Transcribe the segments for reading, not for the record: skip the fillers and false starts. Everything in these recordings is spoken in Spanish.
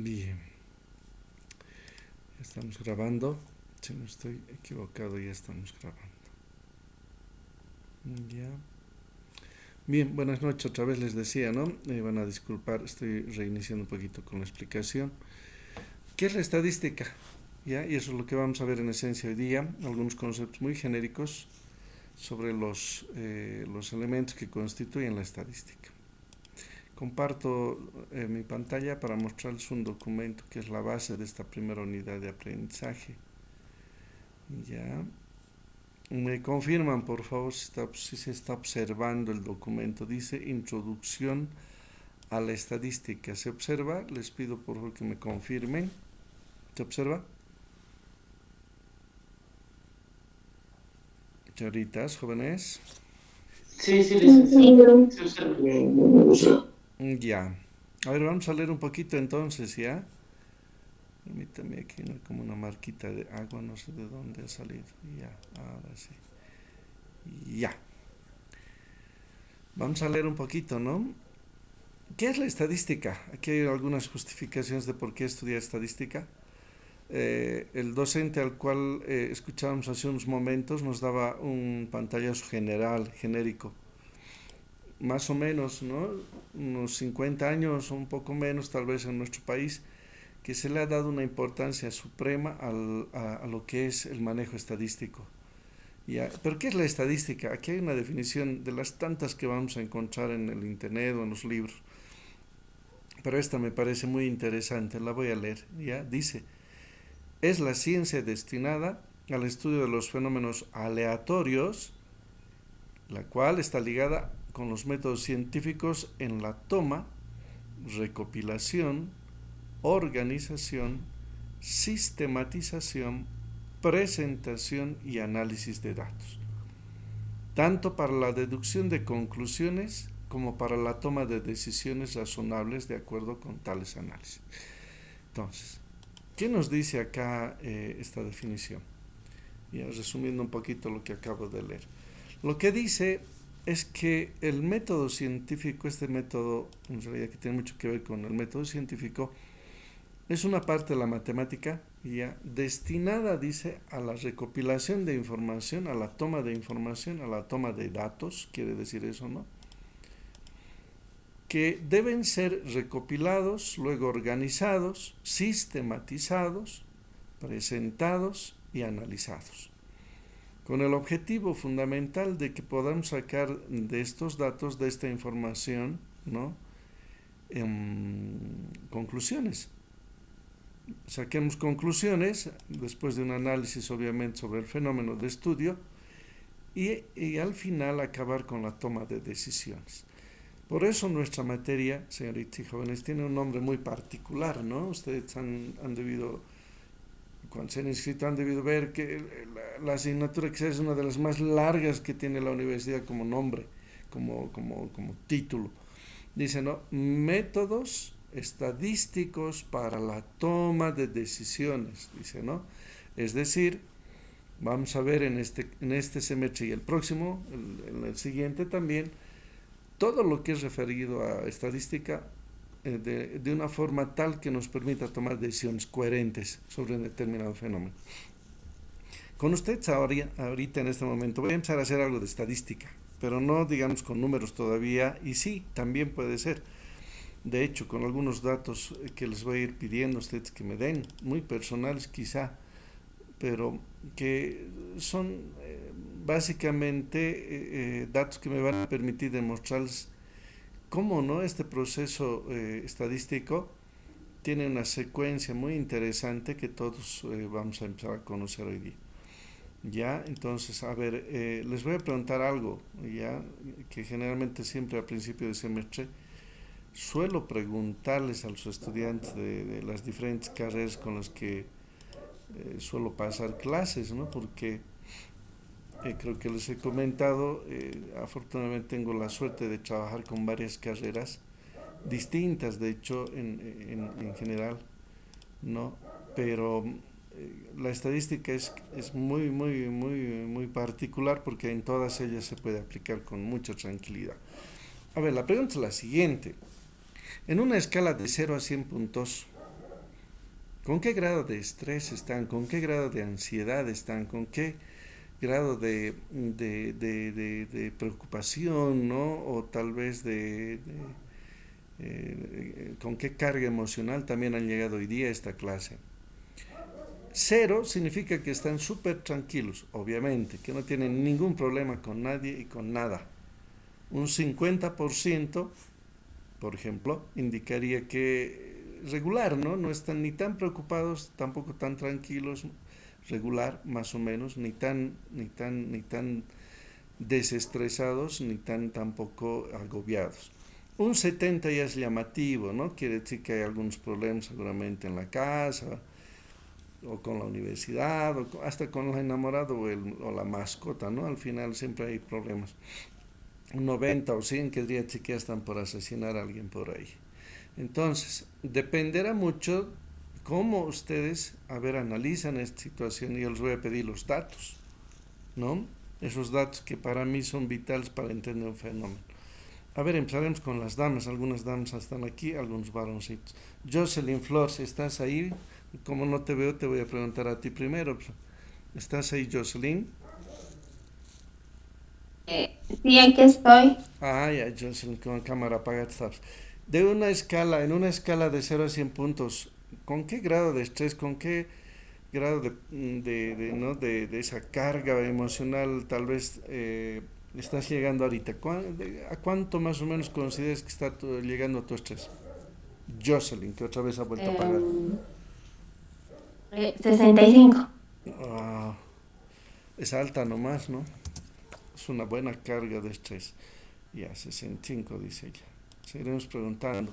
Bien, estamos grabando. Si no estoy equivocado, ya estamos grabando. Ya. Bien, buenas noches. Otra vez les decía, ¿no? Van a disculpar, estoy reiniciando un poquito con la explicación. ¿Qué es la estadística? ¿Ya? Y eso es lo que vamos a ver en esencia hoy día. Algunos conceptos muy genéricos sobre los elementos que constituyen la estadística. Comparto mi pantalla para mostrarles un documento que es la base de esta primera unidad de aprendizaje. Ya. Me confirman, por favor, si se está observando el documento. Dice Introducción a la Estadística. ¿Se observa? Les pido por favor que me confirmen. ¿Se observa? Señoritas, jóvenes. Sí, sí, licenciado. Se observa. Ya. A ver, vamos a leer un poquito entonces, ¿ya? Permítame aquí, ¿no? Como una marquita de agua, no sé de dónde ha salido. Ya, ahora sí. Ya. Vamos a leer un poquito, ¿no? ¿Qué es la estadística? Aquí hay algunas justificaciones de por qué estudiar estadística. El docente al cual escuchábamos hace unos momentos nos daba un pantallazo general, genérico, más o menos, ¿no? Unos 50 años o un poco menos tal vez en nuestro país, que se le ha dado una importancia suprema a lo que es el manejo estadístico. Ya, pero ¿qué es la estadística? Aquí hay una definición de las tantas que vamos a encontrar en el internet o en los libros, pero esta me parece muy interesante, la voy a leer. Ya dice: es la ciencia destinada al estudio de los fenómenos aleatorios, la cual está ligada con los métodos científicos en la toma, recopilación, organización, sistematización, presentación y análisis de datos, tanto para la deducción de conclusiones como para la toma de decisiones razonables de acuerdo con tales análisis. Entonces, ¿qué nos dice acá esta definición? Ya resumiendo un poquito lo que acabo de leer. Lo que dice es que el método científico, este método, en realidad que tiene mucho que ver con el método científico, es una parte de la matemática ya destinada, dice, a la recopilación de información, a la toma de información, a la toma de datos, quiere decir eso, ¿no? Que deben ser recopilados, luego organizados, sistematizados, presentados y analizados, con el objetivo fundamental de que podamos sacar de estos datos, de esta información, ¿no? Conclusiones. Saquemos conclusiones después de un análisis obviamente sobre el fenómeno de estudio y al final acabar con la toma de decisiones. Por eso nuestra materia, señoritas y jóvenes, tiene un nombre muy particular, ¿no? Ustedes han debido, cuando se han inscrito, han debido ver que la asignatura quizás es una de las más largas que tiene la universidad como nombre, como título. Dice, ¿no? Métodos estadísticos para la toma de decisiones, dice, ¿no? Es decir, vamos a ver en este semestre y el próximo, en el siguiente también, todo lo que es referido a estadística de una forma tal que nos permita tomar decisiones coherentes sobre un determinado fenómeno. Con ustedes ahorita en este momento voy a empezar a hacer algo de estadística, pero no digamos con números todavía, y sí, también puede ser. De hecho, con algunos datos que les voy a ir pidiendo a ustedes que me den, muy personales quizá, pero que son básicamente datos que me van a permitir demostrarles cómo no este proceso estadístico tiene una secuencia muy interesante que todos vamos a empezar a conocer hoy día. Ya, entonces, a ver, les voy a preguntar algo, ya, que generalmente siempre al principio de semestre suelo preguntarles a los estudiantes de las diferentes carreras con las que suelo pasar clases, ¿no? Porque creo que les he comentado, afortunadamente tengo la suerte de trabajar con varias carreras distintas, de hecho, en general, ¿no? Pero la estadística es muy particular porque en todas ellas se puede aplicar con mucha tranquilidad. A ver, la pregunta es la siguiente. En una escala de 0 a 100 puntos, ¿Con qué grado de estrés están? ¿Con qué grado de ansiedad están? ¿Con qué grado de preocupación, ¿no? O tal vez con qué carga emocional también han llegado hoy día a esta clase. Cero significa que están súper tranquilos, obviamente, que no tienen ningún problema con nadie y con nada. Un 50%, por ejemplo, indicaría que regular, ¿no? No están ni tan preocupados, tampoco tan tranquilos, regular, más o menos, ni tan desestresados, ni tan tampoco agobiados. Un 70 ya es llamativo, ¿no? Quiere decir que hay algunos problemas seguramente en la casa, o con la universidad, o hasta con el enamorado o la mascota, ¿no? Al final siempre hay problemas. Un 90 o 100 que diría que ya están por asesinar a alguien por ahí. Entonces, dependerá mucho cómo ustedes, a ver, analizan esta situación y yo les voy a pedir los datos, ¿no? Esos datos que para mí son vitales para entender un fenómeno. A ver, empezaremos con las damas. Algunas damas están aquí, algunos varoncitos. Jocelyn Flores, ¿estás ahí? Como no te veo, te voy a preguntar a ti primero. ¿Estás ahí, Jocelyn? Sí, aquí estoy. Ah, ya, Jocelyn, con cámara apagada estás. De una escala, en una escala de 0 a 100 puntos, ¿con qué grado de estrés, con qué grado ¿no? de esa carga emocional tal vez estás llegando ahorita? ¿A cuánto más o menos consideras que está llegando tu estrés? Jocelyn, que otra vez ha vuelto a apagar. 65. Ah, es alta nomás, ¿no? Es una buena carga de estrés. Ya, 65, dice ella. Seguiremos preguntando.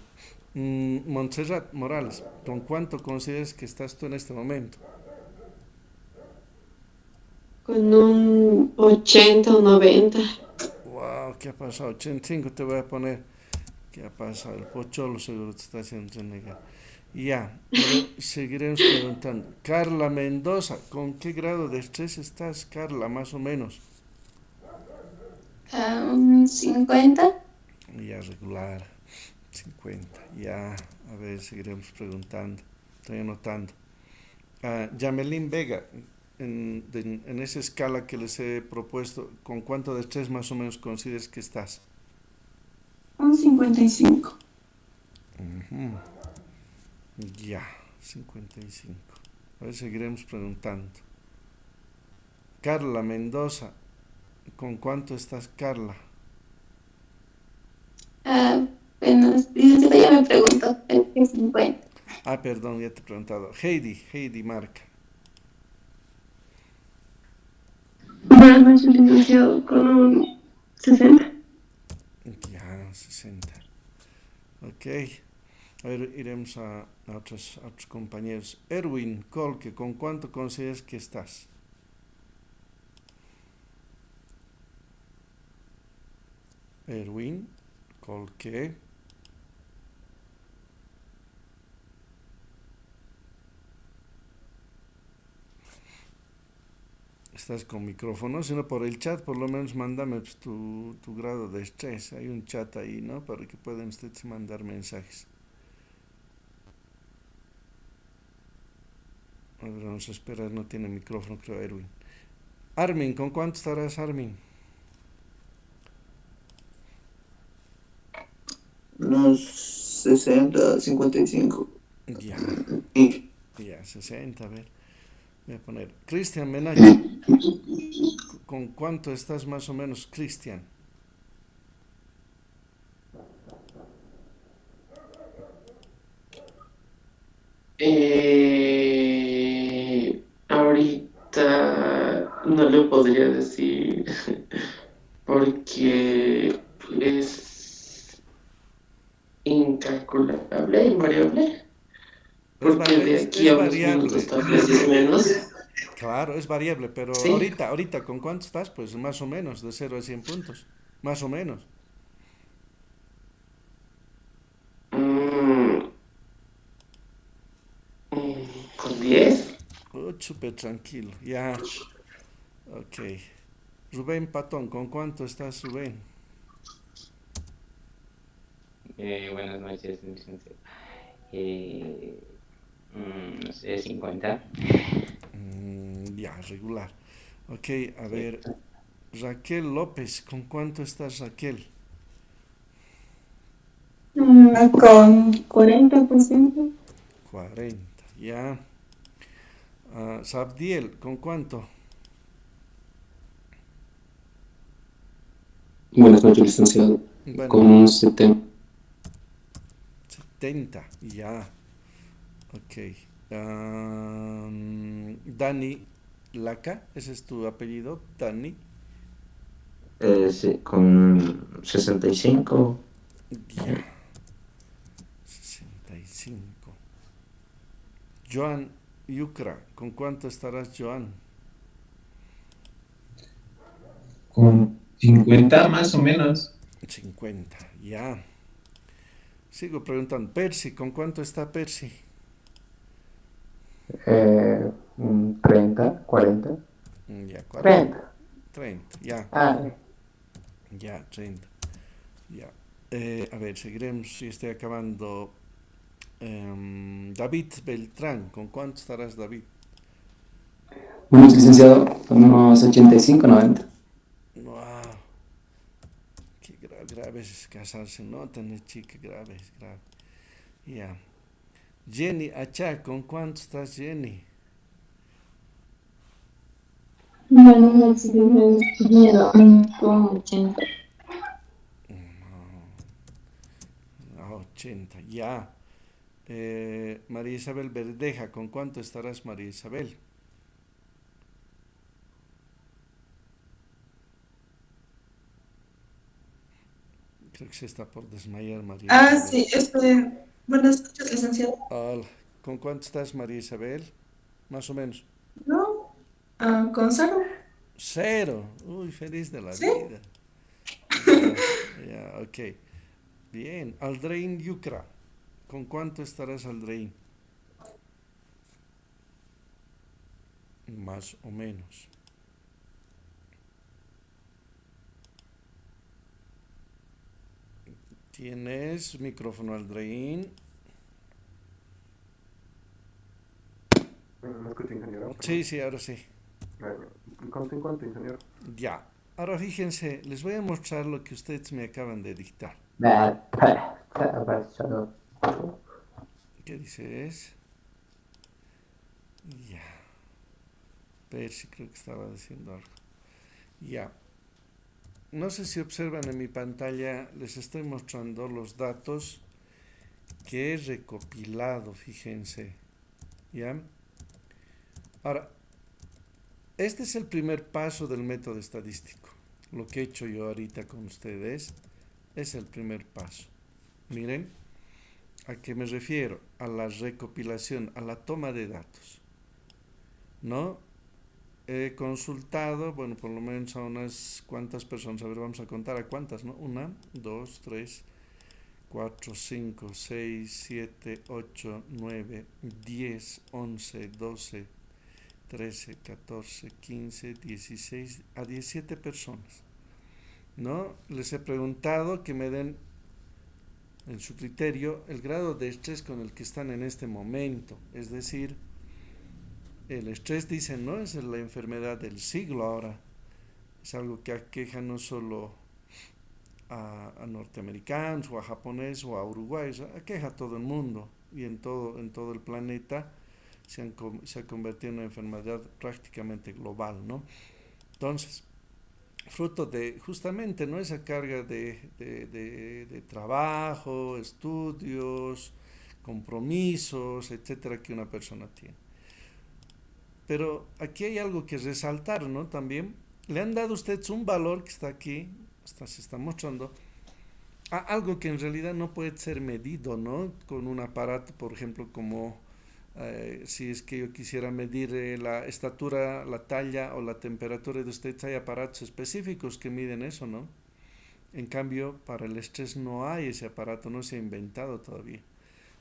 Montserrat Morales, ¿con cuánto consideras que estás tú en este momento? Con un 80 o 90. Wow, ¿qué ha pasado? 85 te voy a poner. ¿Qué ha pasado? El pocholo seguro te está haciendo renegar. Ya, a ver, seguiremos preguntando. Carla Mendoza, ¿con qué grado de estrés estás, Carla, más o menos? 50. Ya, regular, 50. Ya, a ver, seguiremos preguntando. Estoy anotando. Yamelín Vega, en esa escala que les he propuesto, ¿con cuánto de estrés más o menos consideras que estás? Un 55. Ujú. Ya, 55. A ver, seguiremos preguntando. Carla Mendoza, ¿con cuánto estás, Carla? Bueno, usted ya me preguntó, creo que 50. Ah, perdón, ya te he preguntado. Heidi Marca. Bueno, es licenciado con un 60. Ya, 60. Ok. A ver, iremos a otros compañeros. Erwin Colque, ¿con cuánto consideras que estás? Erwin Colque. Estás con micrófono, sino por el chat, por lo menos mándame pues, tu grado de estrés. Hay un chat ahí, ¿no? Para que puedan ustedes mandar mensajes. A ver, vamos a esperar, no tiene micrófono, creo, Erwin. Armin, ¿con cuánto estarás, Armin? Unos 60, 55. Ya, Y ya, 60, a ver. Voy a poner. Cristian Menacho, ¿con cuánto estás más o menos, Cristian? Ahorita no le podría decir porque es incalculable, invariable, porque de aquí Es a unos minutos variable. tal vez es menos. Claro, es variable, pero Sí. ahorita, ¿con cuánto estás? Pues más o menos, de 0 a 100 puntos. Más o menos. Mm, con 10. Súper tranquilo, ya. Ok. Rubén Patón, ¿con cuánto estás, Rubén? Buenas noches, licenciado. Eh, No sé, 50. Ya, regular. Ok, a Sí. ver, Raquel López, ¿con cuánto estás, Raquel? Con 40%. 40, ya. Sabdiel, ¿con cuánto? Buenas noches, licenciado. Buenas Con un noches. 70. 70, ya. Ok. Dani Laca, ese es tu apellido, Dani. Sí, con 65. Ya, 65. Joan Yucra, ¿con cuánto estarás, Joan? Con 50 más o menos. 50, ya. Sigo preguntando. Percy, ¿con cuánto está Percy? 30, 40. Ya, 40. 30. 30, ya. Ah, Ya, 30. Ya. A ver, seguiremos si estoy acabando. David Beltrán, ¿con cuánto estarás, David? Buenas, licenciado. Unos 85, 90. Wow, qué grave es casarse, no tener chica, grave, es grave. Ya. Jenny Achá, ¿con cuánto estás, Jenny? Bueno, si me quiero con 80. A 80, ya. María Isabel Verdeja, ¿con cuánto estarás, María Isabel? Creo que se está por desmayar María Isabel. Sí, buenas noches, licenciado. Hola, ¿con cuánto estás, María Isabel? Más o menos. ¿No? Gonzalo, Cero. Uy, feliz de la ¿sí? vida. Ya, ya, ok. Bien. Aldrein Yucra, ¿con cuánto estarás, Aldrein? Más o menos. Tienes micrófono, Aldrein. ¿Me escucha, ingeniero? Sí, Perdón. sí, ahora sí. Con 50, ingeniero. Ya. Ahora fíjense, les voy a mostrar lo que ustedes me acaban de dictar. ¿Qué dices? Ya. Percy creo que estaba diciendo algo. Ya. No sé si observan en mi pantalla, les estoy mostrando los datos que he recopilado, fíjense. ¿Ya? Ahora, este es el primer paso del método estadístico. Lo que he hecho yo ahorita con ustedes es el primer paso. Miren, ¿a qué me refiero? A la recopilación, a la toma de datos. ¿No? He consultado, bueno, por lo menos a unas cuantas personas. A ver, vamos a contar a cuántas, ¿no? 1, 2, 3, 4, 5, 6, 7, 8, 9, 10, 11, 12, 13, 14, 15, 16, a 17 personas. ¿No? Les he preguntado que me den, en su criterio, el grado de estrés con el que están en este momento. Es decir, el estrés, dicen, ¿no? Es la enfermedad del siglo ahora. Es algo que aqueja no solo a norteamericanos o a japoneses o a uruguayos, aqueja a todo el mundo y en todo el planeta se ha convertido en una enfermedad prácticamente global, ¿no? Entonces, fruto de justamente, ¿no? Esa carga de trabajo, estudios, compromisos, etcétera, que una persona tiene. Pero aquí hay algo que resaltar, ¿no? También le han dado a ustedes un valor que está aquí, se está mostrando, a algo que en realidad no puede ser medido, ¿no? Con un aparato, por ejemplo, como si es que yo quisiera medir la estatura, la talla o la temperatura de ustedes, hay aparatos específicos que miden eso, ¿no? En cambio, para el estrés no hay ese aparato, no se ha inventado todavía.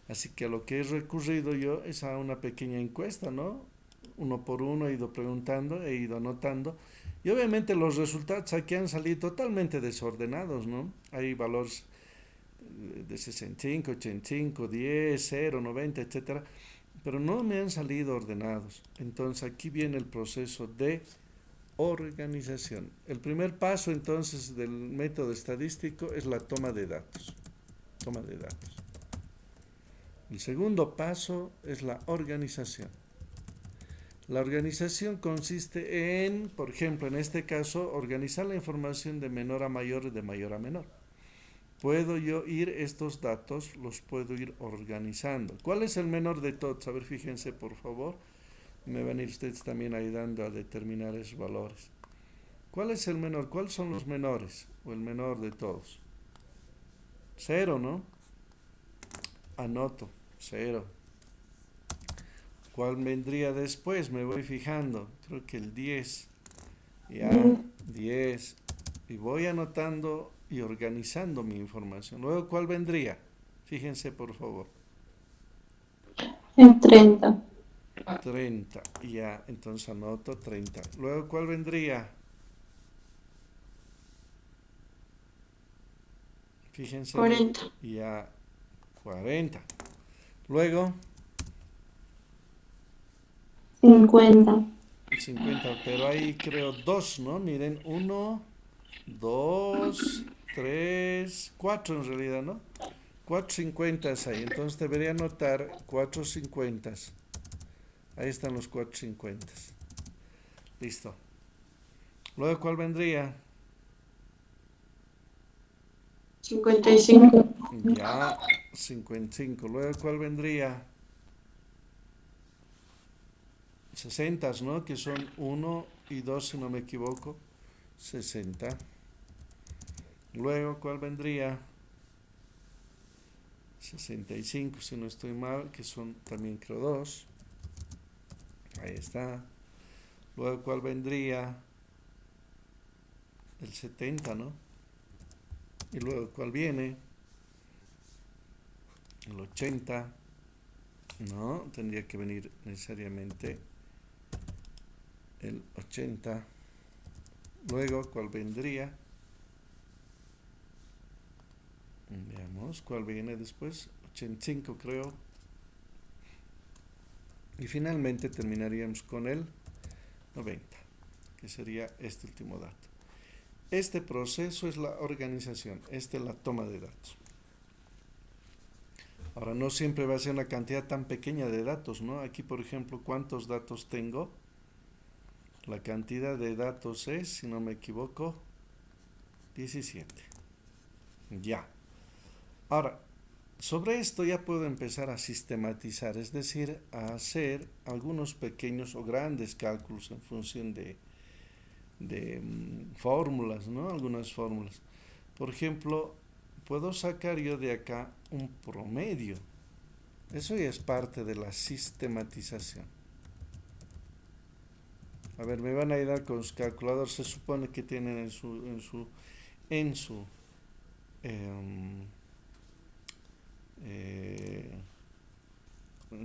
Así que a lo que he recurrido yo es a una pequeña encuesta, ¿no? Uno por uno he ido preguntando, he ido anotando. Y obviamente los resultados aquí han salido totalmente desordenados, ¿no? Hay valores de 65, 85, 10, 0, 90, etcétera. pero no me han salido ordenados. Entonces aquí viene el proceso de organización. El primer paso entonces del método estadístico es la toma de datos. Toma de datos. El segundo paso es la organización. La organización consiste en, por ejemplo, en este caso, organizar la información de menor a mayor y de mayor a menor. Puedo yo ir estos datos, los puedo ir organizando. ¿Cuál es el menor de todos? A ver, fíjense por favor. Me van a ir ustedes también ayudando a determinar esos valores. ¿Cuál es el menor? ¿Cuáles son los menores? O el menor de todos. 0, ¿no? Anoto, 0. ¿Cuál vendría después? Me voy fijando. Creo que el 10. Ya, 10. Y voy anotando y organizando mi información. Luego, ¿cuál vendría? Fíjense, por favor. El 30. 30. Ya, entonces anoto 30. Luego, ¿cuál vendría? Fíjense. 40. Ya, 40. Luego, 50. 50. Pero ahí creo 2, ¿no? Miren, 1, 2, 3, 4 en realidad, ¿no? 4 50 ahí. Entonces debería anotar 4 50. Ahí están los 4 50. Listo. Luego, ¿cuál vendría? 55. Ya, 55. Luego, ¿cuál vendría? 60, ¿no? Que son 1 y 2, si no me equivoco. 60. Luego, ¿cuál vendría? 65, si no estoy mal, que son también creo 2. Ahí está. Luego, ¿cuál vendría? El 70, ¿no? Y luego, ¿cuál viene? El 80. No, tendría que venir necesariamente el 80. Luego, ¿cuál vendría? Veamos, ¿cuál viene después? 85 creo. Y finalmente terminaríamos con el 90, que sería este último dato. Este proceso es la organización, esta es la toma de datos. Ahora, no siempre va a ser una cantidad tan pequeña de datos, ¿no? Aquí, por ejemplo, ¿cuántos datos tengo? La cantidad de datos es, si no me equivoco, 17. Ya. Ahora, sobre esto ya puedo empezar a sistematizar, es decir, a hacer algunos pequeños o grandes cálculos en función de fórmulas, ¿no? Algunas fórmulas. Por ejemplo, puedo sacar yo de acá un promedio. Eso ya es parte de la sistematización. A ver, me van a ayudar con los calculadores. Se supone que tienen en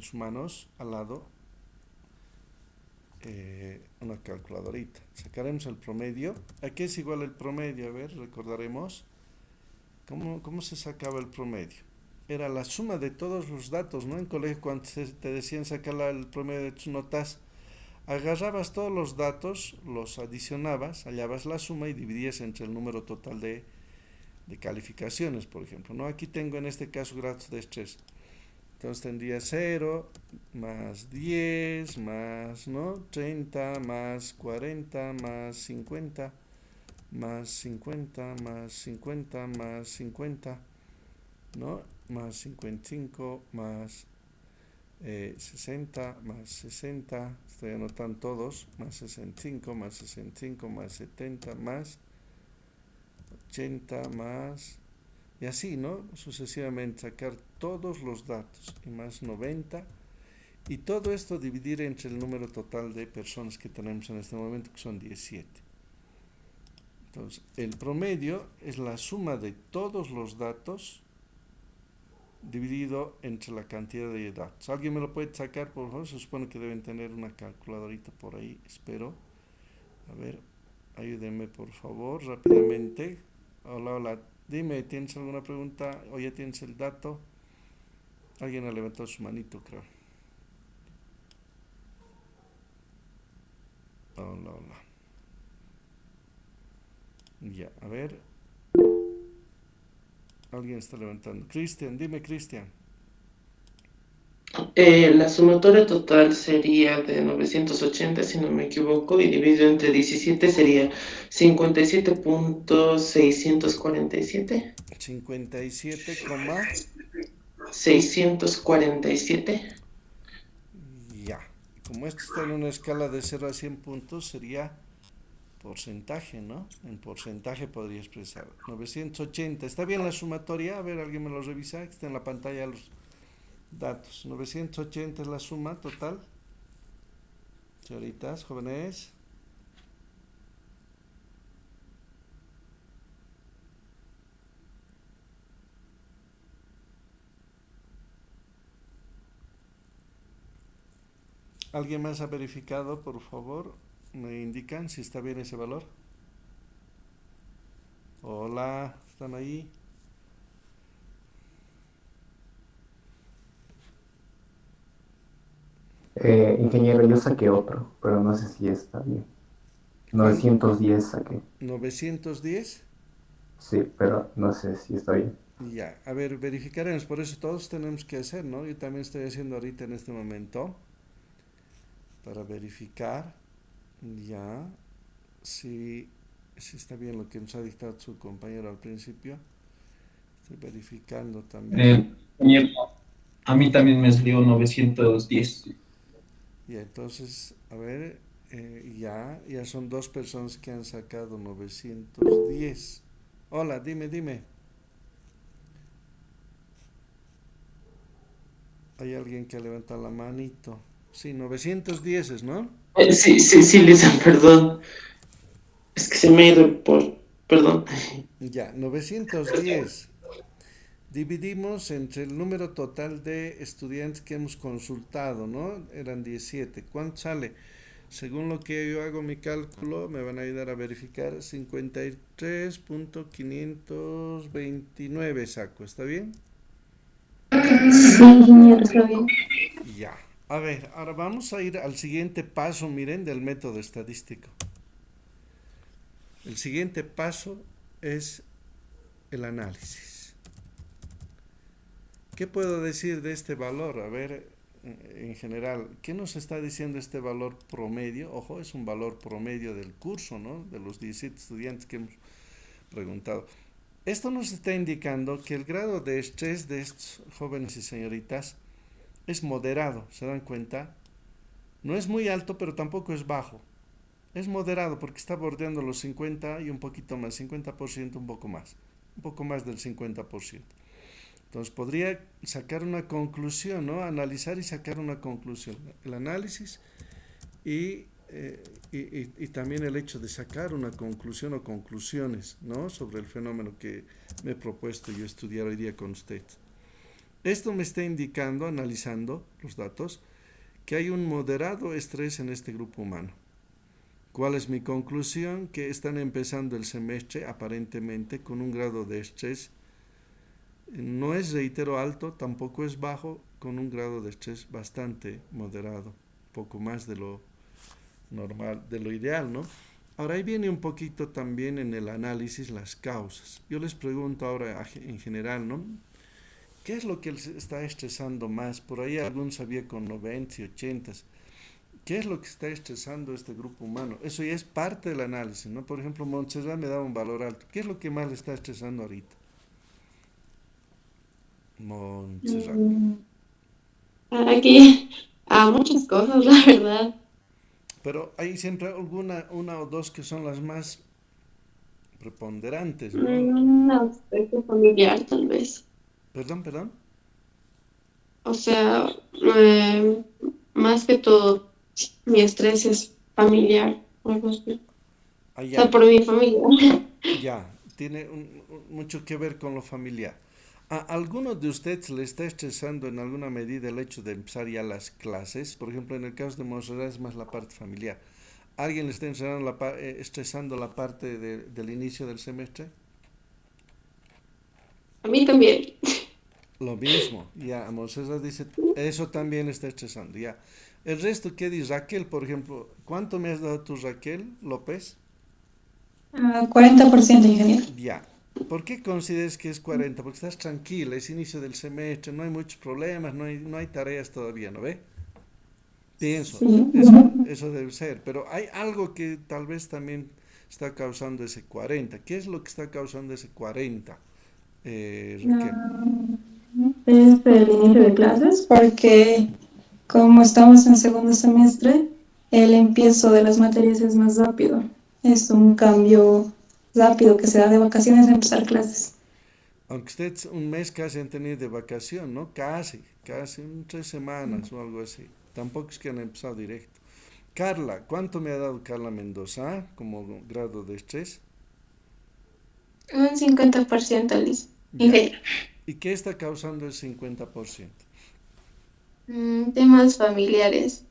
sus manos al lado una calculadorita. Sacaremos el promedio. ¿A qué es igual el promedio? A ver, recordaremos. ¿Cómo se sacaba el promedio? Era la suma de todos los datos, ¿no? En colegio cuando te decían sacar el promedio de tus notas, agarrabas todos los datos, los adicionabas, hallabas la suma y dividías entre el número total de calificaciones, por ejemplo, ¿no? Aquí tengo en este caso grados de estrés. Entonces tendría 0 más 10 más, ¿no? 30 más 40 más 50 más 50 más 50 más 50, ¿no? Más 55 más 60 más 60, estoy anotando todos, más 65 más 65 más 70 más 80 más, y así, ¿no? Sucesivamente sacar todos los datos y más 90, y todo esto dividir entre el número total de personas que tenemos en este momento, que son 17. Entonces, el promedio es la suma de todos los datos dividido entre la cantidad de datos. ¿Alguien me lo puede sacar, por favor? Se supone que deben tener una calculadorita por ahí, espero. A ver, ayúdenme por favor, rápidamente. Hola, hola. Dime, ¿tienes alguna pregunta o ya tienes el dato? Alguien ha levantado su manito, creo. Hola, hola. Ya, a ver. Alguien está levantando. Cristian, dime, Cristian. La sumatoria total sería de 980 si no me equivoco, y dividido entre 17 sería 57.647. 57, 647. ya. Como esto está en una escala de 0 a 100 puntos, sería porcentaje, ¿no? En porcentaje podría expresar. 980. ¿Está bien la sumatoria? A ver, alguien me lo revisa. Que está en la pantalla los datos. 980 es la suma total. Señoritas, jóvenes. ¿Alguien más ha verificado, por favor? ¿Me indican si está bien ese valor? Hola, ¿están ahí? Ingeniero, yo saqué otro, pero no sé si está bien. ¿Cuál? 910 saqué. 910. Sí, pero no sé si está bien. Ya, a ver, verificaremos, por eso todos tenemos que hacer, ¿no? Yo también estoy haciendo ahorita en este momento para verificar ya si está bien lo que nos ha dictado su compañero al principio. Estoy verificando también. Ingeniero, a mí también me salió 910. Ya, entonces, a ver, ya son dos personas que han sacado 910. Hola, dime. Hay alguien que levanta la manito. Sí, 910, ¿no? Sí, Lisa, perdón. Es que se me ha ido por... Perdón. Ya, 910. Dividimos entre el número total de estudiantes que hemos consultado, ¿no? Eran 17. ¿Cuánto sale? Según lo que yo hago mi cálculo, me van a ayudar a verificar 53.529 saco. ¿Está bien? Sí, ingeniero, está bien. Ya. A ver, ahora vamos a ir al siguiente paso, miren, del método estadístico. El siguiente paso es el análisis. ¿Qué puedo decir de este valor? A ver, en general, ¿qué nos está diciendo este valor promedio? Ojo, es un valor promedio del curso, ¿no? De los 17 estudiantes que hemos preguntado. Esto nos está indicando que el grado de estrés de estos jóvenes y señoritas es moderado, ¿se dan cuenta? No es muy alto, pero tampoco es bajo. Es moderado porque está bordeando los 50 y un poquito más, 50%, un poco más del 50%. Entonces podría sacar una conclusión, ¿no? Analizar y sacar una conclusión. El análisis y también el hecho de sacar una conclusión o conclusiones, ¿no? Sobre el fenómeno que me he propuesto yo estudiar hoy día con usted. Esto me está indicando, analizando los datos, que hay un moderado estrés en este grupo humano. ¿Cuál es mi conclusión? Que están empezando el semestre aparentemente con un grado de estrés. No es, reitero, alto, tampoco es bajo, con un grado de estrés bastante moderado, poco más de lo normal, de lo ideal, ¿no? Ahora ahí viene un poquito también en el análisis las causas. Yo les pregunto ahora en general, ¿no? ¿Qué es lo que les está estresando más? Por ahí algunos había con 90 y 80. ¿Qué es lo que está estresando este grupo humano? Eso ya es parte del análisis, ¿no? Por ejemplo, Montserrat me daba un valor alto. ¿Qué es lo que más le está estresando ahorita? Montserrat. Aquí, a muchas cosas, la verdad. Pero hay siempre una o dos que son las más preponderantes, ¿no? Un aspecto familiar, tal vez. Perdón. O sea, más que todo, mi estrés es familiar, algo así. O sea, Allá, por mi familia. ya, tiene mucho que ver con lo familiar. ¿A alguno de ustedes le está estresando en alguna medida el hecho de empezar ya las clases? Por ejemplo, en el caso de Monserrat es más la parte familiar. ¿Alguien le está estresando la parte del inicio del semestre? A mí también. Lo mismo, ya, Monserrat dice, eso también está estresando, ya. El resto, ¿qué dice Raquel, por ejemplo? ¿Cuánto me has dado tú, Raquel López? 40%, ingeniero. Ya. ¿Por qué consideras que es 40? Porque estás tranquila, es inicio del semestre, no hay muchos problemas, no hay tareas todavía, ¿no ve? Pienso, Sí. eso debe ser, pero hay algo que tal vez también está causando ese 40. ¿Qué es lo que está causando ese 40, Raquel? Es el inicio de clases porque como estamos en segundo semestre, el empiezo de las materias es más rápido. Es un cambio rápido que se da de vacaciones a empezar clases. Aunque ustedes un mes casi han tenido de vacación, ¿no? Casi 3 semanas o algo así. Tampoco es que han empezado directo. Carla, ¿cuánto me ha dado Carla Mendoza como grado de estrés? Un 50%, Liz. Ya. Ingeniero. ¿Y qué está causando el 50%? Temas familiares.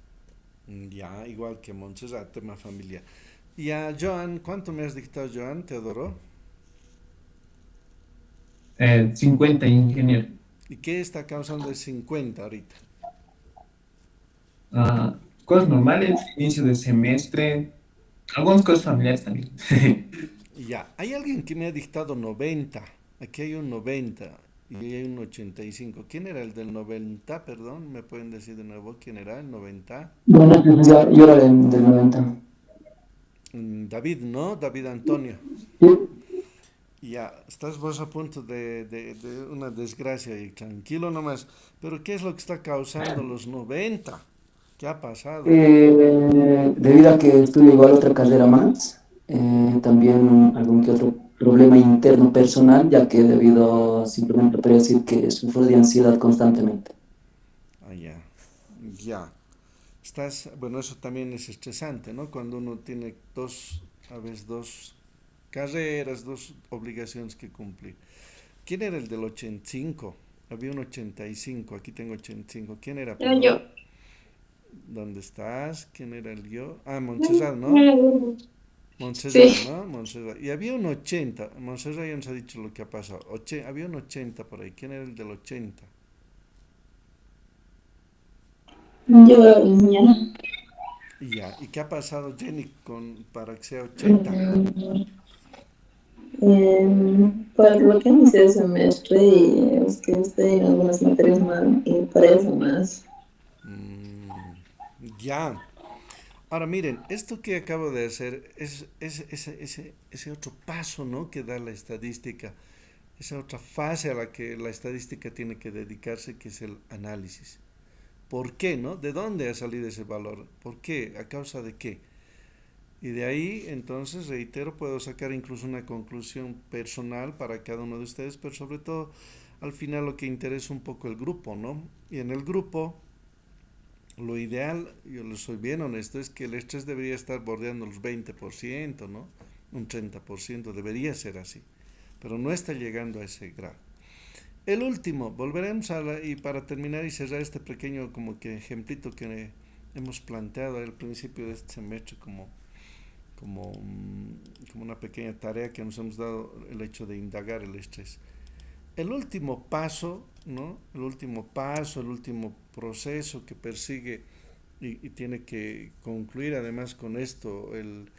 Ya, igual que Montserrat, tema familiar. Y a Joan, ¿cuánto me has dictado, Joan? ¿Te adoró? 50, ingeniero. ¿Y qué está causando el 50 ahorita? Cosas normales, inicio de semestre, algunas cosas familiares también. Ya, hay alguien que me ha dictado 90. Aquí hay un 90 y hay un 85. ¿Quién era el del 90? Perdón, ¿me pueden decir de nuevo quién era el 90? Bueno, licenciado, yo era del 90. David, ¿no? David Antonio. Sí. Ya, estás vos a punto de una desgracia y tranquilo nomás. Pero ¿qué es lo que está causando los 90? ¿Qué ha pasado? Debido a que estudio igual otra carrera más, también algún que otro problema interno personal, ya que debido, simplemente podría decir que sufro de ansiedad constantemente. Ah, ya. Ya. Bueno, eso también es estresante, ¿no? Cuando uno tiene a veces dos carreras, dos obligaciones que cumplir. ¿Quién era el del 85? Había un 85, aquí tengo 85. ¿Quién era, Era perdón? yo. ¿Dónde estás? ¿Quién era el yo? Ah, Montserrat, ¿no? Sí. Montserrat, ¿no? Montserrat. Y había un 80. Montserrat ya nos ha dicho lo que ha pasado. Había un 80 por ahí. ¿Quién era el del 80? Yo, mañana. Ya. ¿Y qué ha pasado, Jenny, para que sea 80? Para lo que inicia el semestre y es que estoy en algunas materias más y para eso más. Mm, ya. Ahora miren, esto que acabo de hacer es ese otro paso, ¿no? Que da la estadística, esa otra fase a la que la estadística tiene que dedicarse, que es el análisis. ¿Por qué, no? ¿De dónde ha salido ese valor? ¿Por qué? ¿A causa de qué? Y de ahí, entonces, reitero, puedo sacar incluso una conclusión personal para cada uno de ustedes, pero sobre todo, al final lo que interesa un poco el grupo, ¿no? Y en el grupo, lo ideal, yo les soy bien honesto, es que el estrés debería estar bordeando los 20%, ¿no? Un 30% debería ser así, pero no está llegando a ese grado. El último, volveremos y para terminar y cerrar este pequeño como que ejemplito que hemos planteado al principio de este semestre como una pequeña tarea que nos hemos dado, el hecho de indagar el estrés. El último paso, ¿no? El último paso, el último proceso que persigue y tiene que concluir además con esto, el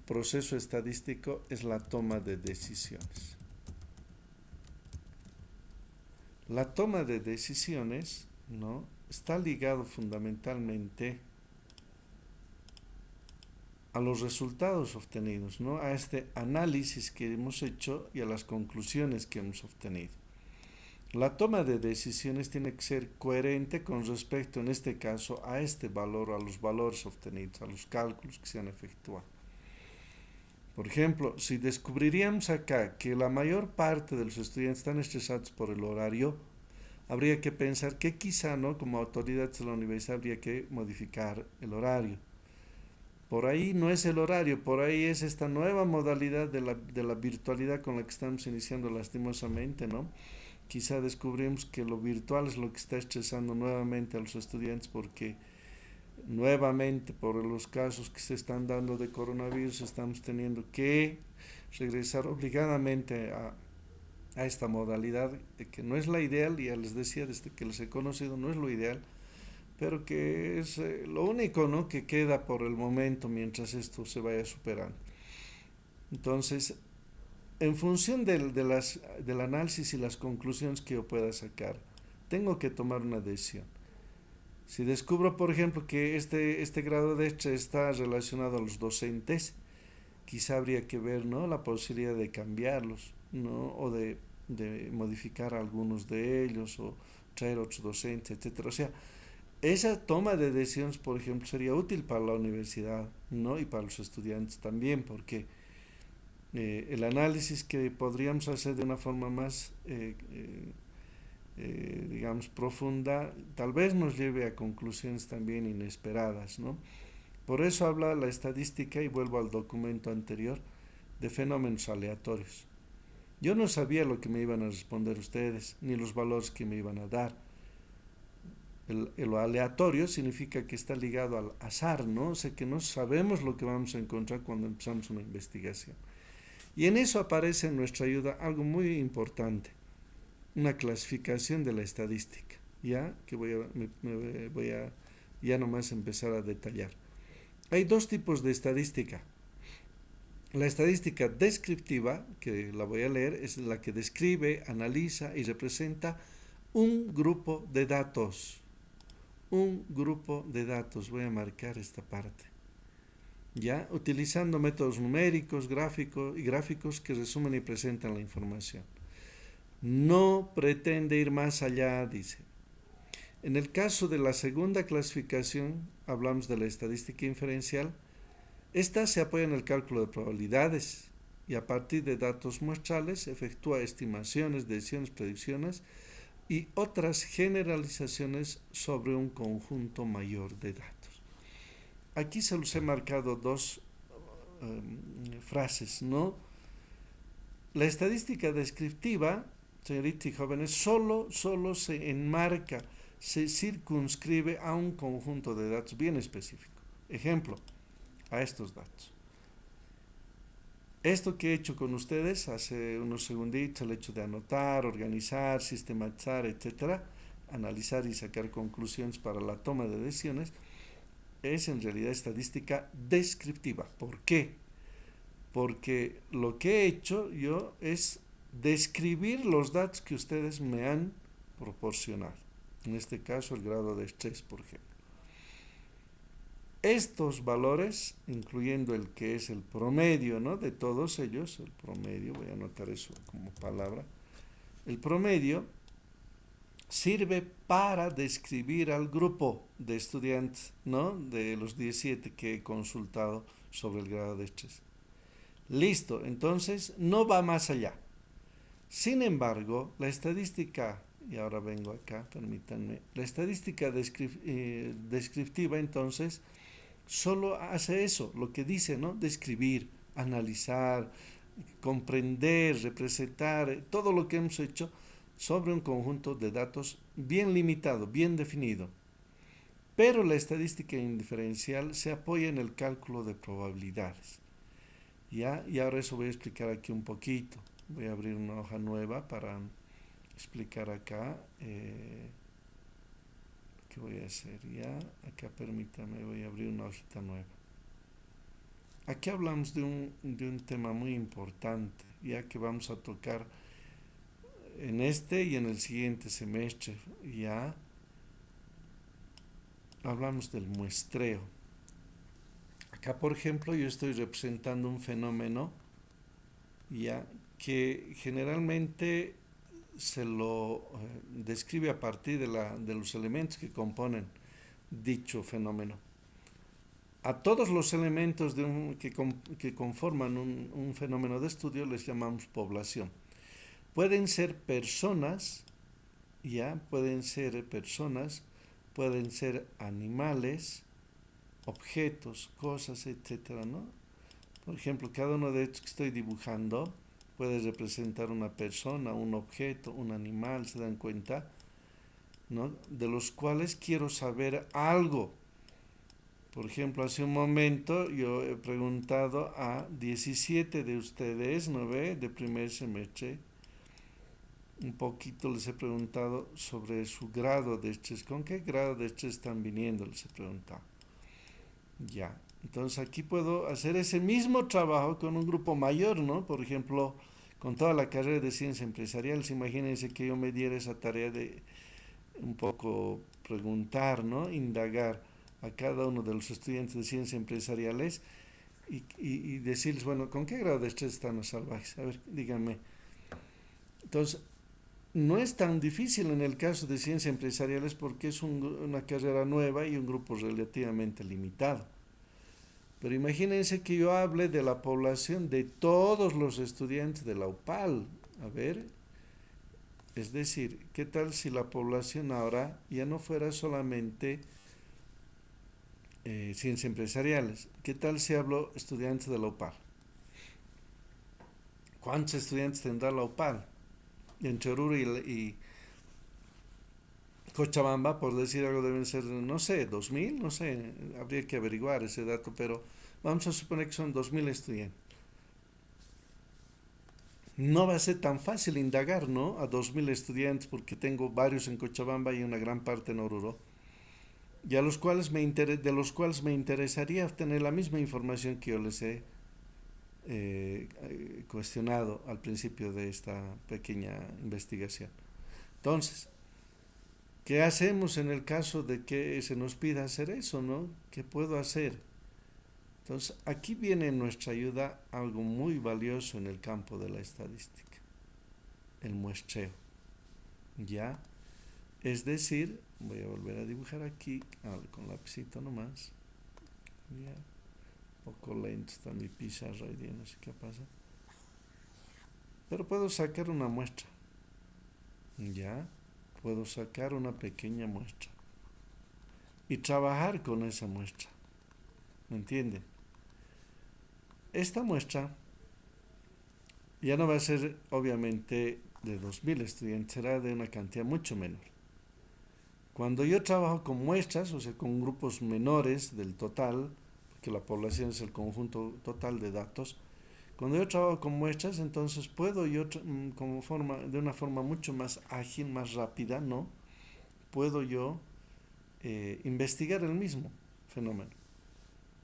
proceso estadístico es la toma de decisiones. La toma de decisiones, ¿no? Está ligado fundamentalmente a los resultados obtenidos, ¿no? A este análisis que hemos hecho y a las conclusiones que hemos obtenido. La toma de decisiones tiene que ser coherente con respecto, en este caso, a este valor, a los valores obtenidos, a los cálculos que se han efectuado. Por ejemplo, si descubriríamos acá que la mayor parte de los estudiantes están estresados por el horario, habría que pensar que quizá, ¿no? Como autoridades de la universidad habría que modificar el horario. Por ahí no es el horario, por ahí es esta nueva modalidad de la virtualidad con la que estamos iniciando lastimosamente, ¿no? Quizá descubrimos que lo virtual es lo que está estresando nuevamente a los estudiantes porque nuevamente por los casos que se están dando de coronavirus estamos teniendo que regresar obligadamente a esta modalidad que no es la ideal, ya les decía desde que les he conocido, no es lo ideal, pero que es lo único, ¿no?, que queda por el momento mientras esto se vaya superando. Entonces, en función del análisis y las conclusiones que yo pueda sacar, tengo que tomar una decisión. Si descubro, por ejemplo, que este grado de estrés está relacionado a los docentes, quizá habría que ver, ¿no?, la posibilidad de cambiarlos, ¿no?, o de modificar algunos de ellos, o traer otros docentes, etcétera. O sea, esa toma de decisiones, por ejemplo, sería útil para la universidad, ¿no?, y para los estudiantes también, porque el análisis que podríamos hacer de una forma más, digamos, profunda, tal vez nos lleve a conclusiones también inesperadas, ¿no? Por eso habla la estadística, y vuelvo al documento anterior, de fenómenos aleatorios. Yo no sabía lo que me iban a responder ustedes, ni los valores que me iban a dar. Lo aleatorio significa que está ligado al azar, ¿no? O sea, que no sabemos lo que vamos a encontrar cuando empezamos una investigación. Y en eso aparece en nuestra ayuda algo muy importante, una clasificación de la estadística, ¿ya? Que voy a ya nomás empezar a detallar. Hay dos tipos de estadística. La estadística descriptiva, que la voy a leer, es la que describe, analiza y representa un grupo de datos. Un grupo de datos. Voy a marcar esta parte. ¿Ya? Utilizando métodos numéricos, gráficos que resumen y presentan la información. No pretende ir más allá, dice. En el caso de la segunda clasificación, hablamos de la estadística inferencial. Esta se apoya en el cálculo de probabilidades y a partir de datos muestrales efectúa estimaciones, decisiones, predicciones y otras generalizaciones sobre un conjunto mayor de datos. Aquí se los he marcado dos frases, ¿no? La estadística descriptiva, señoritas y jóvenes, solo se enmarca, se circunscribe a un conjunto de datos bien específico. Ejemplo, a estos datos. Esto que he hecho con ustedes hace unos segunditos, el hecho de anotar, organizar, sistematizar, etcétera, analizar y sacar conclusiones para la toma de decisiones, es en realidad estadística descriptiva. ¿Por qué? Porque lo que he hecho yo es describir los datos que ustedes me han proporcionado. En este caso, el grado de estrés, por ejemplo. Estos valores, incluyendo el que es el promedio, ¿no?, de todos ellos, el promedio, voy a anotar eso como palabra, el promedio sirve para describir al grupo de estudiantes, ¿no?, de los 17 que he consultado sobre el grado de estrés. Listo, entonces no va más allá. Sin embargo, la estadística, y ahora vengo acá, permítanme, la estadística descriptiva entonces solo hace eso, lo que dice, ¿no?, describir, analizar, comprender, representar, todo lo que hemos hecho sobre un conjunto de datos bien limitado, bien definido. Pero la estadística inferencial se apoya en el cálculo de probabilidades. ¿Ya? Y ahora eso voy a explicar aquí un poquito. Voy a abrir una hoja nueva para explicar acá ¿qué voy a hacer? Ya, acá permítame, voy a abrir una hojita nueva. Aquí hablamos de un tema muy importante, ya que vamos a tocar en este y en el siguiente semestre. Ya hablamos del muestreo. Acá, por ejemplo, yo estoy representando un fenómeno, ya, que generalmente se lo describe a partir de los elementos que componen dicho fenómeno. A todos los elementos que conforman un fenómeno de estudio les llamamos población. Pueden ser personas, ya, pueden ser animales, objetos, cosas, etcétera, ¿no? Por ejemplo, cada uno de estos que estoy dibujando puede representar una persona, un objeto, un animal, ¿se dan cuenta?, ¿no?, de los cuales quiero saber algo. Por ejemplo, hace un momento yo he preguntado a 17 de ustedes, ¿no ve?, de primer semestre, un poquito les he preguntado sobre su grado de estrés. ¿Con qué grado de estrés están viniendo? Les he preguntado. Ya. Entonces aquí puedo hacer ese mismo trabajo con un grupo mayor, ¿no? Por ejemplo, con toda la carrera de ciencias empresariales. Imagínense que yo me diera esa tarea de un poco preguntar, ¿no? Indagar a cada uno de los estudiantes de ciencias empresariales y decirles, bueno, ¿con qué grado de estrés están los salvajes? A ver, díganme. Entonces, no es tan difícil en el caso de ciencias empresariales porque es una carrera nueva y un grupo relativamente limitado. Pero imagínense que yo hable de la población de todos los estudiantes de la UPAL. A ver, es decir, ¿qué tal si la población ahora ya no fuera solamente ciencias empresariales? ¿Qué tal si hablo estudiantes de la UPAL? ¿Cuántos estudiantes tendrá la UPAL? Entre Oruro y Cochabamba, por decir algo, deben ser, no sé, 2000, no sé, habría que averiguar ese dato, pero vamos a suponer que son 2000 estudiantes. No va a ser tan fácil indagar, ¿no? A 2000 estudiantes, porque tengo varios en Cochabamba y una gran parte en Oruro, y a los cuales de los cuales me interesaría obtener la misma información que yo les he cuestionado al principio de esta pequeña investigación. Entonces, ¿qué hacemos en el caso de que se nos pida hacer eso, no? ¿Qué puedo hacer? Entonces, aquí viene en nuestra ayuda algo muy valioso en el campo de la estadística, el muestreo. ¿Ya? Es decir, voy a volver a dibujar aquí, con lapicito nomás. Ya. Un poco lento está mi pizarra hoy día, no sé qué pasa. Pero puedo sacar una muestra. ¿Ya? Puedo sacar una pequeña muestra y trabajar con esa muestra. ¿Me entienden? Esta muestra ya no va a ser obviamente de 2000 estudiantes, será de una cantidad mucho menor. Cuando yo trabajo con muestras, o sea, con grupos menores del total, porque la población es el conjunto total de datos, cuando yo trabajo con muestras, entonces puedo yo, de una forma mucho más ágil, más rápida, ¿no? Puedo yo investigar el mismo fenómeno.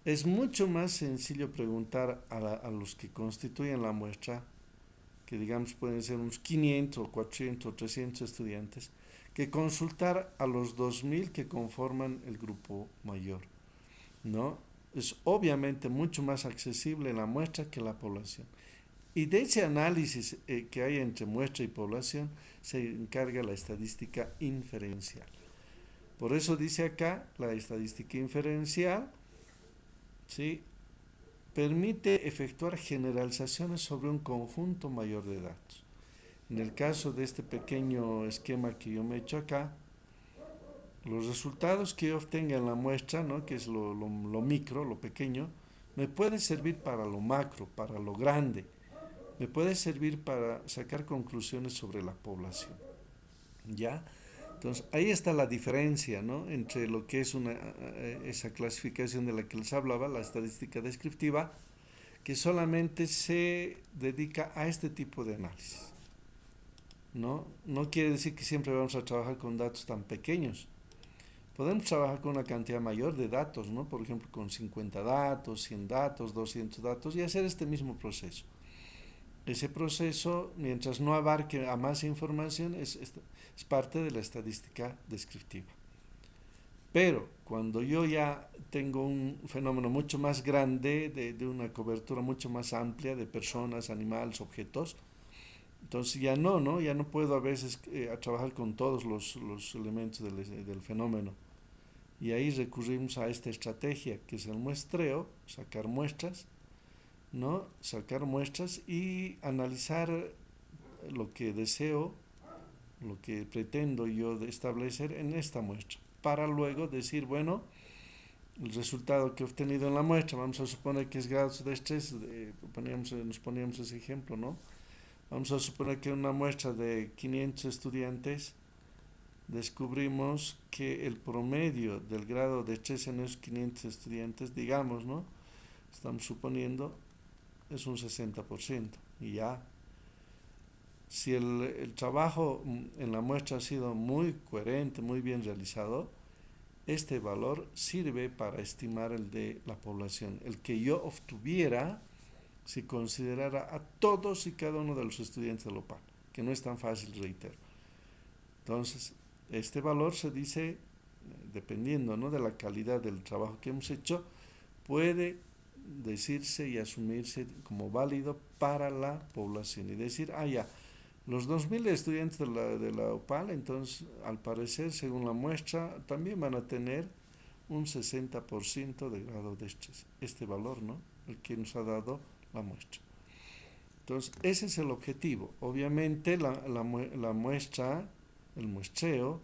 Es mucho más sencillo preguntar a los que constituyen la muestra, que digamos pueden ser unos 500 o 400 o 300 estudiantes, que consultar a los 2000 que conforman el grupo mayor, ¿no? Es obviamente mucho más accesible la muestra que la población. Y de ese análisis que hay entre muestra y población se encarga la estadística inferencial. Por eso dice acá, la estadística inferencial, ¿sí?, permite efectuar generalizaciones sobre un conjunto mayor de datos. En el caso de este pequeño esquema que yo me he hecho acá, los resultados que yo obtenga en la muestra, ¿no?, que es lo micro, lo pequeño, me puede servir para lo macro, para lo grande, me puede servir para sacar conclusiones sobre la población. ¿Ya? Entonces, ahí está la diferencia, ¿no?, entre lo que es esa clasificación de la que les hablaba, la estadística descriptiva, que solamente se dedica a este tipo de análisis, ¿no? No quiere decir que siempre vamos a trabajar con datos tan pequeños. Podemos trabajar con una cantidad mayor de datos, ¿no? Por ejemplo, con 50 datos, 100 datos, 200 datos, y hacer este mismo proceso. Ese proceso, mientras no abarque a más información, es parte de la estadística descriptiva. Pero cuando yo ya tengo un fenómeno mucho más grande, de una cobertura mucho más amplia de personas, animales, objetos, entonces ya no puedo a veces trabajar con todos los elementos del fenómeno. Y ahí recurrimos a esta estrategia, que es el muestreo, sacar muestras, ¿no? Sacar muestras y analizar lo que deseo, lo que pretendo yo establecer en esta muestra, para luego decir, bueno, el resultado que he obtenido en la muestra, vamos a suponer que es grados de estrés, nos poníamos ese ejemplo, ¿no? Vamos a suponer que en una muestra de 500 estudiantes descubrimos que el promedio del grado de estrés en esos 500 estudiantes, digamos, ¿no?, estamos suponiendo, es un 60%, y ya Si el trabajo en la muestra ha sido muy coherente, muy bien realizado, este valor sirve para estimar el de la población, el que yo obtuviera si considerara a todos y cada uno de los estudiantes de la UPAL, que no es tan fácil, reitero. Entonces, este valor se dice, dependiendo, ¿no?, de la calidad del trabajo que hemos hecho, puede decirse y asumirse como válido para la población y decir, ya, los 2000 estudiantes de la UPAL, entonces, al parecer, según la muestra, también van a tener un 60% de grado de estrés. Este valor, ¿no?, el que nos ha dado la muestra. Entonces, ese es el objetivo. Obviamente, la muestra, el muestreo,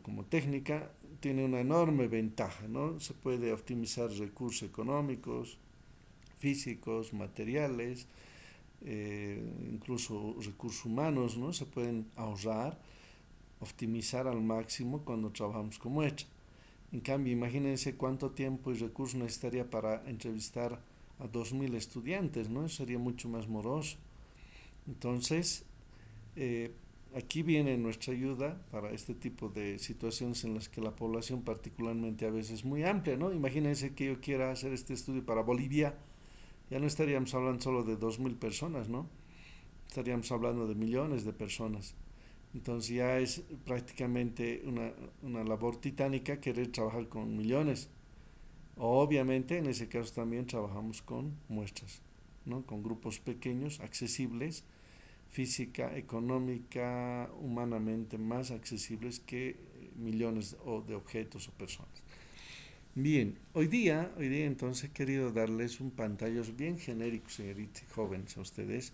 como técnica, tiene una enorme ventaja, ¿no? Se puede optimizar recursos económicos, físicos, materiales, incluso recursos humanos, ¿no? Se pueden ahorrar, optimizar al máximo cuando trabajamos con muestra. En cambio, imagínense cuánto tiempo y recursos necesitaría para entrevistar a 2000 estudiantes, ¿no? Eso sería mucho más moroso. Entonces, aquí viene nuestra ayuda para este tipo de situaciones en las que la población particularmente a veces es muy amplia, ¿no? Imagínense que yo quiera hacer este estudio para Bolivia, ya no estaríamos hablando solo de 2000 personas, ¿no? Estaríamos hablando de millones de personas. Entonces ya es prácticamente una labor titánica querer trabajar con millones. Obviamente en ese caso también trabajamos con muestras, ¿no?, con grupos pequeños, accesibles, física, económica, humanamente más accesibles que millones de objetos o personas. Bien, hoy día entonces he querido darles un pantallazo bien genérico, señoritas y jóvenes, a ustedes,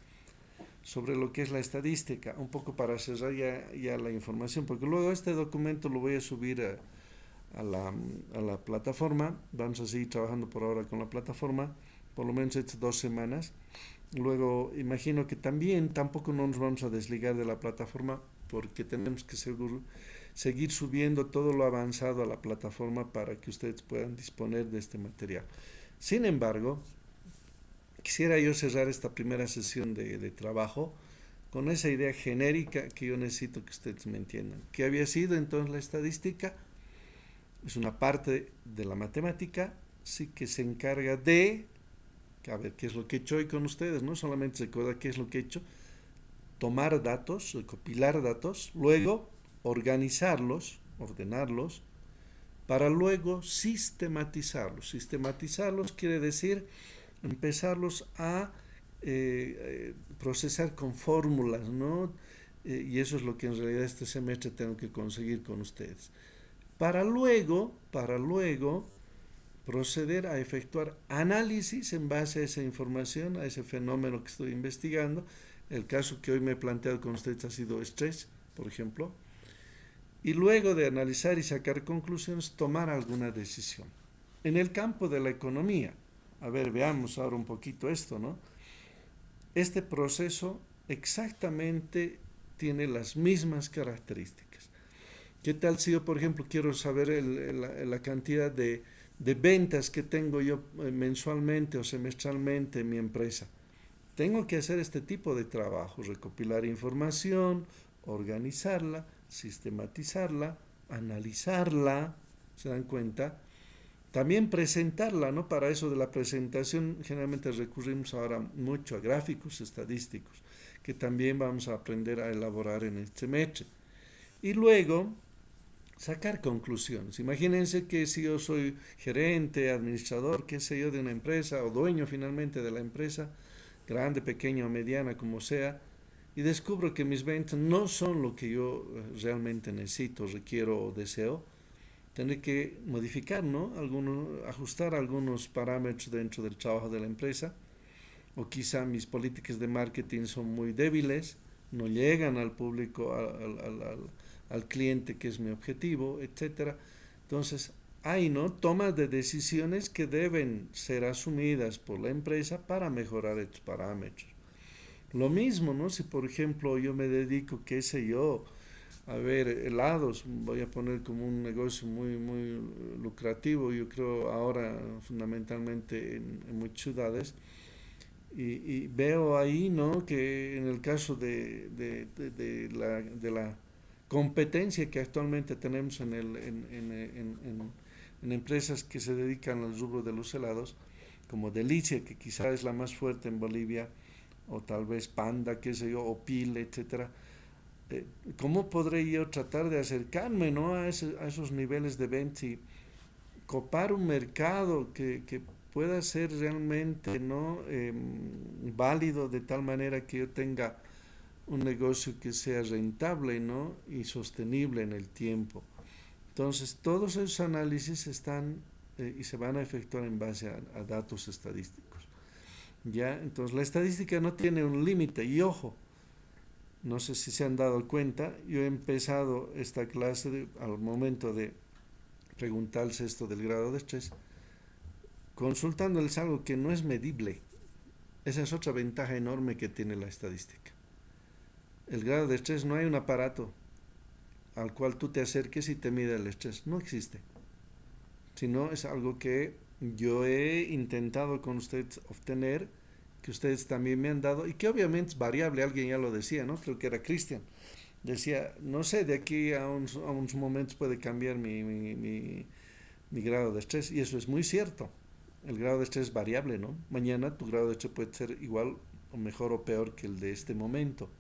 sobre lo que es la estadística, un poco para cerrar ya la información, porque luego este documento lo voy a subir a la plataforma. Vamos a seguir trabajando por ahora con la plataforma, por lo menos estas 2 semanas. Luego imagino que tampoco no nos vamos a desligar de la plataforma, porque tenemos que seguir subiendo todo lo avanzado a la plataforma para que ustedes puedan disponer de este material. Sin embargo, quisiera yo cerrar esta primera sesión de trabajo con esa idea genérica que yo necesito que ustedes me entiendan. ¿Qué había sido entonces la estadística? Es una parte de la matemática, sí, que se encarga de, a ver, ¿qué es lo que he hecho hoy con ustedes? No solamente recordar qué es lo que he hecho, tomar datos, recopilar datos, luego organizarlos, ordenarlos, para luego sistematizarlos. Sistematizarlos quiere decir empezarlos a procesar con fórmulas, ¿no? Y eso es lo que en realidad este semestre tengo que conseguir con ustedes. Para luego proceder a efectuar análisis en base a esa información, a ese fenómeno que estoy investigando. El caso que hoy me he planteado con ustedes ha sido estrés, por ejemplo. Y luego de analizar y sacar conclusiones, tomar alguna decisión. En el campo de la economía, a ver, veamos ahora un poquito esto, ¿no? Este proceso exactamente tiene las mismas características. ¿Qué tal si yo, por ejemplo, quiero saber la cantidad de ventas que tengo yo mensualmente o semestralmente en mi empresa? Tengo que hacer este tipo de trabajo, recopilar información, organizarla, sistematizarla, analizarla, ¿se dan cuenta? También presentarla, ¿no? Para eso de la presentación generalmente recurrimos ahora mucho a gráficos estadísticos, que también vamos a aprender a elaborar en este semestre. Y luego sacar conclusiones. Imagínense que si yo soy gerente, administrador, qué sé yo, de una empresa, o dueño finalmente de la empresa, grande, pequeña o mediana, como sea, y descubro que mis ventas no son lo que yo realmente necesito, requiero o deseo, tendré que modificar, ¿no? Ajustar algunos parámetros dentro del trabajo de la empresa, o quizá mis políticas de marketing son muy débiles, no llegan al público, al cliente que es mi objetivo, etcétera. Entonces, hay, ¿no?, tomas de decisiones que deben ser asumidas por la empresa para mejorar estos parámetros. Lo mismo, ¿no? Si por ejemplo yo me dedico, qué sé yo, a ver, helados, voy a poner como un negocio muy lucrativo, yo creo ahora fundamentalmente en muchas ciudades, Y veo ahí, ¿no?, que en el caso de la competencia que actualmente tenemos en empresas que se dedican al rubro de los helados, como Delicia, que quizás es la más fuerte en Bolivia, o tal vez Panda, qué sé yo, o Pil, etcétera. ¿Cómo podré yo tratar de acercarme, ¿no?, a esos niveles de venta y copar un mercado que pueda ser realmente, ¿no?, válido, de tal manera que yo tenga un negocio que sea rentable, ¿no?, y sostenible en el tiempo? Entonces, todos esos análisis están y se van a efectuar en base a datos estadísticos. ¿Ya? Entonces, la estadística no tiene un límite. Y ojo, no sé si se han dado cuenta, yo he empezado esta clase al momento de preguntarles esto del grado de estrés, consultándoles algo que no es medible. Esa es otra ventaja enorme que tiene la estadística. El grado de estrés, no hay un aparato al cual tú te acerques y te mide el estrés. No existe. Sino es algo que yo he intentado con ustedes obtener, que ustedes también me han dado, y que obviamente es variable. Alguien ya lo decía, ¿no? Creo que era Cristian. Decía, no sé, de aquí a unos momentos puede cambiar mi grado de estrés. Y eso es muy cierto. El grado de estrés es variable, ¿no? Mañana tu grado de estrés puede ser igual o mejor o peor que el de este momento,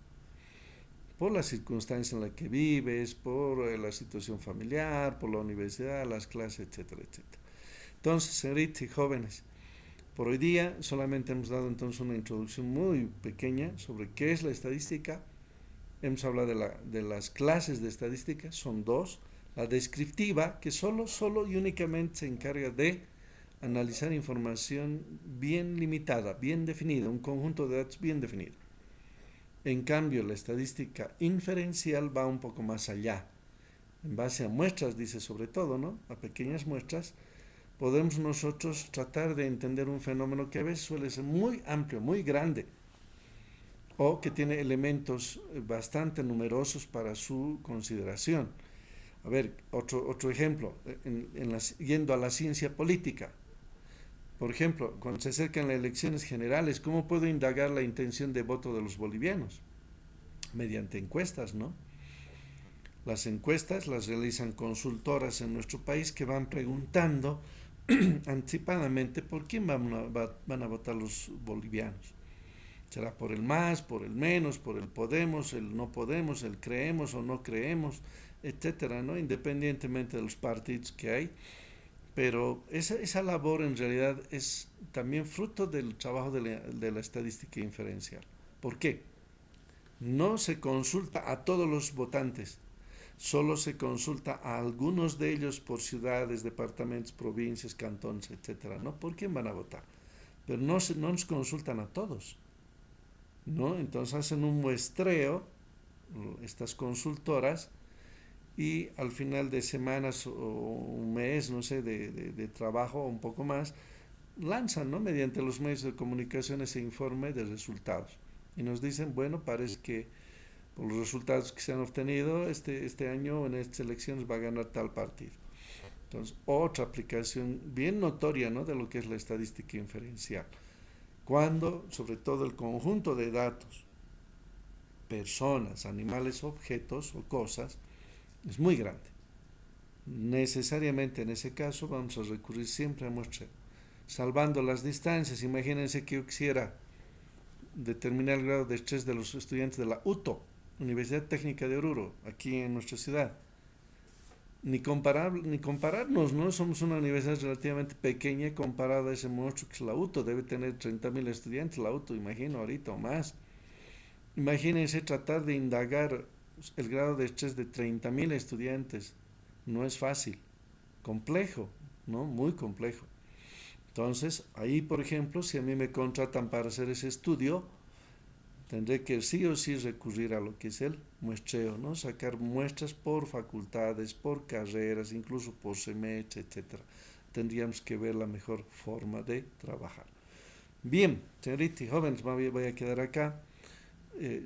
por la circunstancia en la que vives, por la situación familiar, por la universidad, las clases, etcétera, etcétera. Entonces, señoritas y jóvenes, por hoy día solamente hemos dado entonces una introducción muy pequeña sobre qué es la estadística. Hemos hablado de las clases de estadística, son dos. La descriptiva, que solo y únicamente se encarga de analizar información bien limitada, bien definida, un conjunto de datos bien definido. En cambio, la estadística inferencial va un poco más allá. En base a muestras, dice, sobre todo, ¿no?, a pequeñas muestras, podemos nosotros tratar de entender un fenómeno que a veces suele ser muy amplio, muy grande, o que tiene elementos bastante numerosos para su consideración. A ver, otro ejemplo, yendo a la ciencia política. Por ejemplo, cuando se acercan las elecciones generales, ¿cómo puedo indagar la intención de voto de los bolivianos? Mediante encuestas, ¿no? Las encuestas las realizan consultoras en nuestro país que van preguntando anticipadamente por quién van a votar los bolivianos. ¿Será por el más, por el menos, por el podemos, el no podemos, el creemos o no creemos, etcétera, ¿no? Independientemente de los partidos que hay. Pero esa labor en realidad es también fruto del trabajo de la estadística inferencial. ¿Por qué? No se consulta a todos los votantes, solo se consulta a algunos de ellos por ciudades, departamentos, provincias, cantones, etcétera, ¿no? ¿Por quién van a votar? Pero no nos consultan a todos, ¿no? Entonces hacen un muestreo, estas consultoras, y al final de semanas o un mes, no sé, de trabajo o un poco más, lanzan, ¿no?, mediante los medios de comunicación ese informe de resultados. Y nos dicen, bueno, parece que por los resultados que se han obtenido este año en estas elecciones va a ganar tal partido. Entonces, otra aplicación bien notoria, ¿no?, de lo que es la estadística inferencial. Cuando, sobre todo, el conjunto de datos, personas, animales, objetos o cosas, es muy grande. Necesariamente en ese caso vamos a recurrir siempre a muestreo, salvando las distancias. Imagínense que yo quisiera determinar el grado de estrés de los estudiantes de la UTO, Universidad Técnica de Oruro, aquí en nuestra ciudad. Ni compararnos, ¿no? Somos una universidad relativamente pequeña comparada a ese monstruo que es la UTO. Debe tener 30.000 estudiantes la UTO, imagino, ahorita o más. Imagínense tratar de indagar el grado de estrés de 30.000 estudiantes. No es fácil, complejo, ¿no? Muy complejo. Entonces, ahí, por ejemplo, si a mí me contratan para hacer ese estudio, tendré que sí o sí recurrir a lo que es el muestreo, ¿no? Sacar muestras por facultades, por carreras, incluso por semestre, etcétera. Tendríamos que ver la mejor forma de trabajar. Bien, señoritas y jóvenes, voy a quedar acá.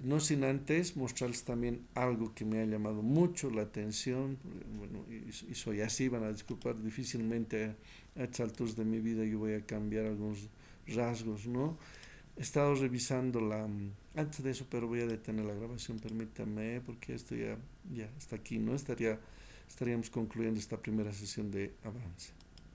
No sin antes mostrarles también algo que me ha llamado mucho la atención. Bueno, y soy así, van a disculpar, difícilmente a estas alturas de mi vida yo voy a cambiar algunos rasgos, ¿no? he estado revisando antes de eso, pero voy a detener la grabación, permítame, porque esto ya está aquí, ¿no? Estaríamos concluyendo esta primera sesión de avance.